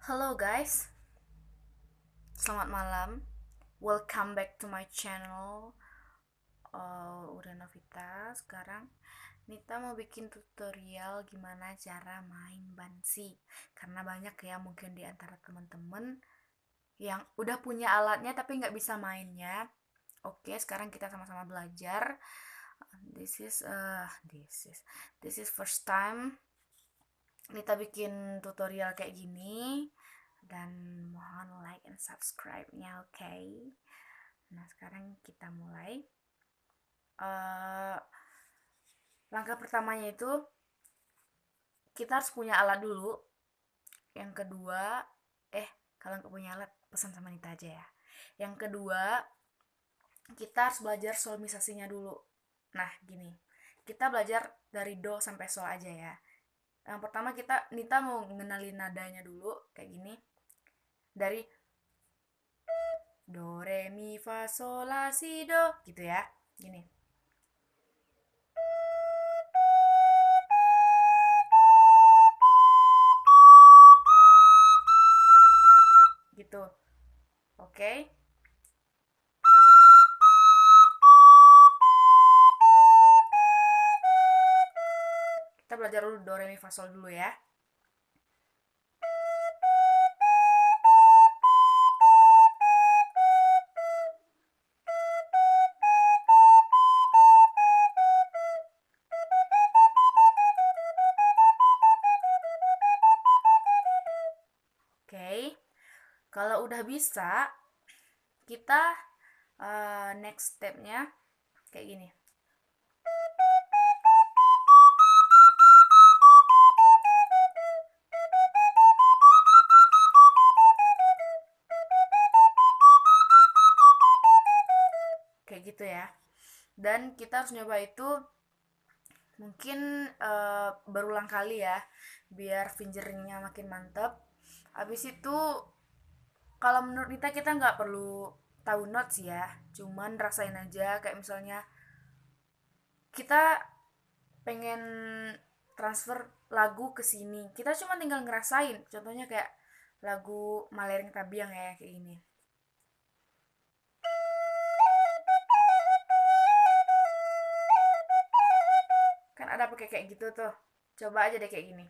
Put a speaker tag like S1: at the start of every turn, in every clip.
S1: Halo guys, selamat malam. Welcome back to my channel. Udah Novita. Sekarang Nita mau bikin tutorial gimana cara main bansi. Karena banyak ya mungkin di antara teman-teman yang udah punya alatnya tapi nggak bisa mainnya. Oke, sekarang kita sama-sama belajar. This is first time Nita bikin tutorial kayak gini. Dan mohon like and subscribe-nya, oke? Nah, sekarang kita mulai. Langkah pertamanya itu kita harus punya alat dulu. Yang kedua, kalau nggak punya alat pesan sama Nita aja ya. Yang kedua, kita harus belajar solmisasinya dulu. Nah, gini, kita belajar dari do sampai sol aja ya. Yang pertama Nita mau ngenalin nadanya dulu kayak gini. Dari do re mi fa sol la si do gitu ya, gini gitu. Oke, kita belajar dulu do re mi fa sol dulu ya. Oke, kalau udah bisa, kita next stepnya kayak gini. Kayak gitu ya. Dan kita harus nyoba itu mungkin berulang kali ya, biar fingeringnya makin mantep. Habis itu, kalau menurut kita nggak perlu tahu notes ya, cuman rasain aja. Kayak misalnya kita pengen transfer lagu ke sini, kita cuma tinggal ngerasain. Contohnya kayak lagu Malering Tabiang ya, kayak gini. Kan ada pakai kayak gitu tuh. Coba aja deh kayak gini.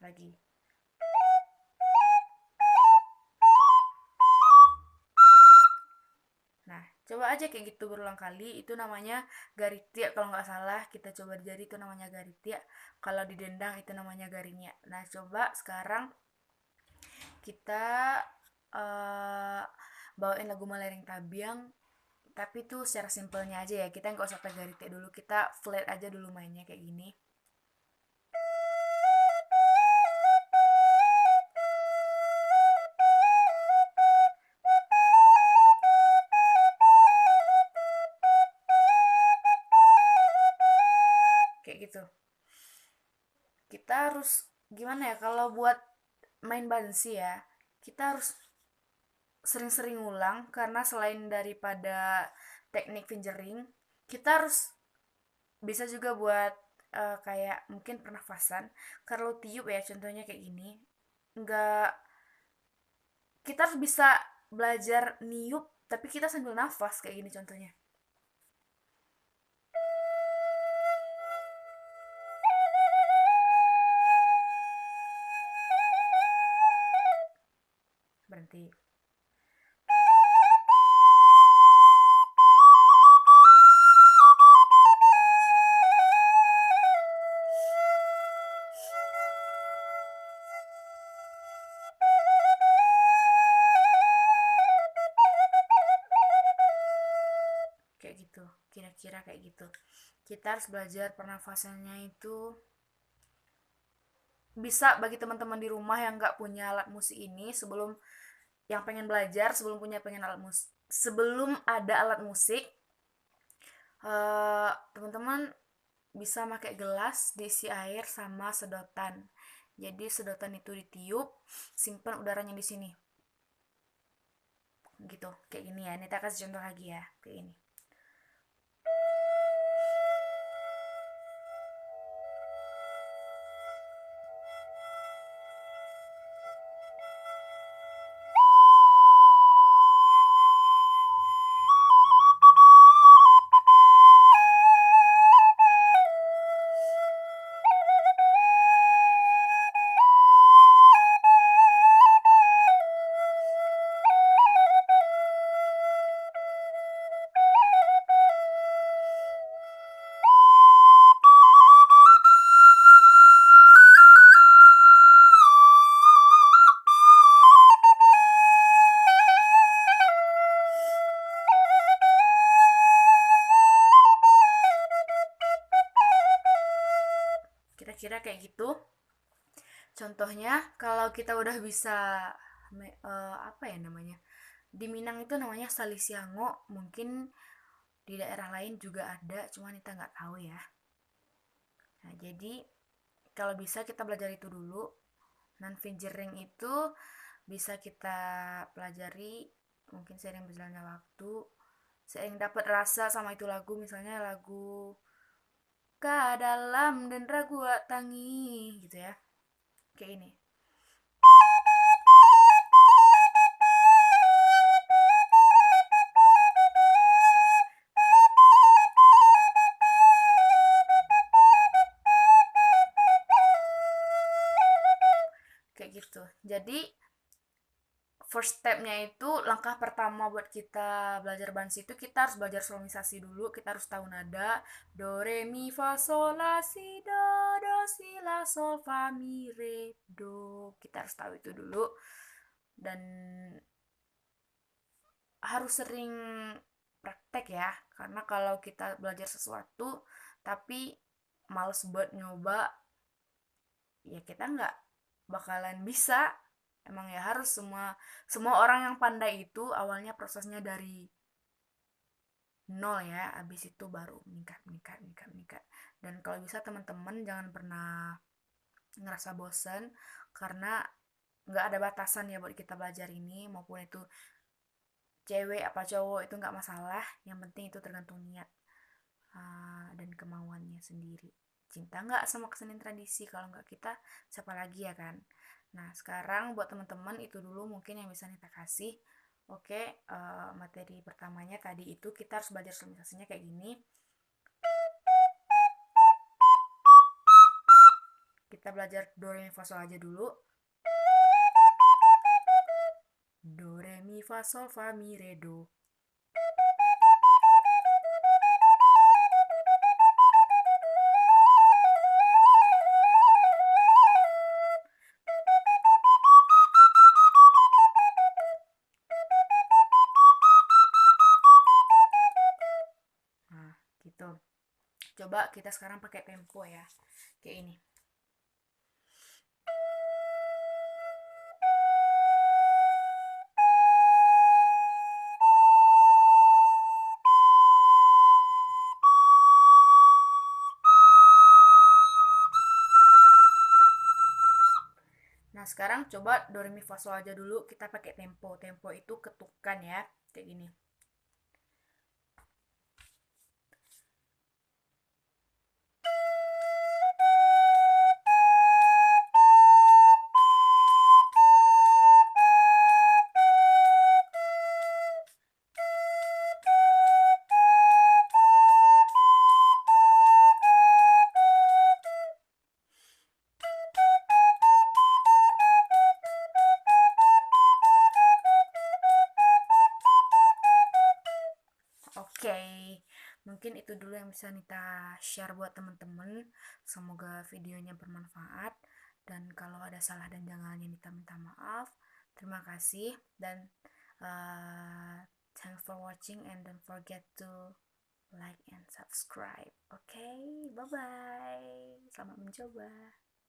S1: Lagi. Nah, coba aja kayak gitu berulang kali. Itu namanya garitia kalau nggak salah. Kita coba di jari itu namanya garitia. Kalau di dendang itu namanya garinya. Nah, coba sekarang kita uh, bawain lagu Malering Tabiang. Tapi tuh secara simpelnya aja ya. Kita nggak usah pakai garitia dulu. Kita flat aja dulu mainnya kayak gini. Kayak gitu. Kita harus gimana ya, kalau buat main bansi ya, kita harus sering-sering ulang. Karena selain daripada teknik fingering, kita harus bisa juga buat kayak mungkin pernafasan. Kalau tiup ya, contohnya kayak gini, nggak, kita harus bisa belajar niup tapi kita sambil nafas kayak gini contohnya. Berhenti. Kayak gitu, kira-kira kayak gitu. Kita harus belajar pernafasannya itu. Bisa bagi teman-teman di rumah yang nggak punya alat musik ini, sebelum yang pengen belajar, pengen alat musik, sebelum ada alat musik, teman-teman bisa pakai gelas diisi air sama sedotan. Jadi sedotan itu ditiup, simpan udaranya di sini. Gitu, kayak gini ya. Ini kita kasih contoh lagi ya, kayak ini. kira-kira kayak gitu. Contohnya kalau kita udah bisa apa ya namanya, di Minang itu namanya Salisiango, mungkin di daerah lain juga ada, cuman kita nggak tahu ya. Nah, jadi kalau bisa kita belajar itu dulu. Non fingering itu bisa kita pelajari mungkin sering berjalannya waktu, sering dapat rasa sama itu lagu, misalnya lagu Ka dalam dan ragu tangi gitu ya. Kayak ini. Kayak gitu. Jadi first stepnya itu, langkah pertama buat kita belajar bansi itu kita harus belajar solomisasi dulu. Kita harus tahu nada do re mi fa sol la si do si la sol fa mi re do. Kita harus tahu itu dulu, dan harus sering praktek ya, karena kalau kita belajar sesuatu tapi males buat nyoba, ya kita nggak bakalan bisa. Emang ya harus semua semua orang yang pandai itu awalnya prosesnya dari nol ya, abis itu baru meningkat meningkat meningkat meningkat. Dan kalau bisa teman-teman jangan pernah ngerasa bosan, karena nggak ada batasan ya buat kita belajar ini, maupun itu cewek apa cowok itu nggak masalah, yang penting itu tergantung niat dan kemauannya sendiri. Cinta nggak sama kesenian tradisi? Kalau nggak kita, siapa lagi ya kan? Nah, sekarang buat teman-teman itu dulu mungkin yang bisa kita kasih. Oke, materi pertamanya tadi itu kita harus belajar solomisasinya kayak gini. Kita belajar do re mi fa sol aja dulu. Do re mi fa sol fa mi re do. Nah, gitu. Coba kita sekarang pakai tempo ya. Kayak ini. Nah, sekarang coba do re mi fa sol aja dulu, kita pakai tempo. Tempo itu ketukan ya, kayak gini. Oke, mungkin itu dulu yang bisa Nita share buat teman-teman. Semoga videonya bermanfaat. Dan kalau ada salah dan jangannya Nita minta maaf. Terima kasih, dan thanks for watching, and don't forget to like and subscribe. Oke, bye-bye. Selamat mencoba.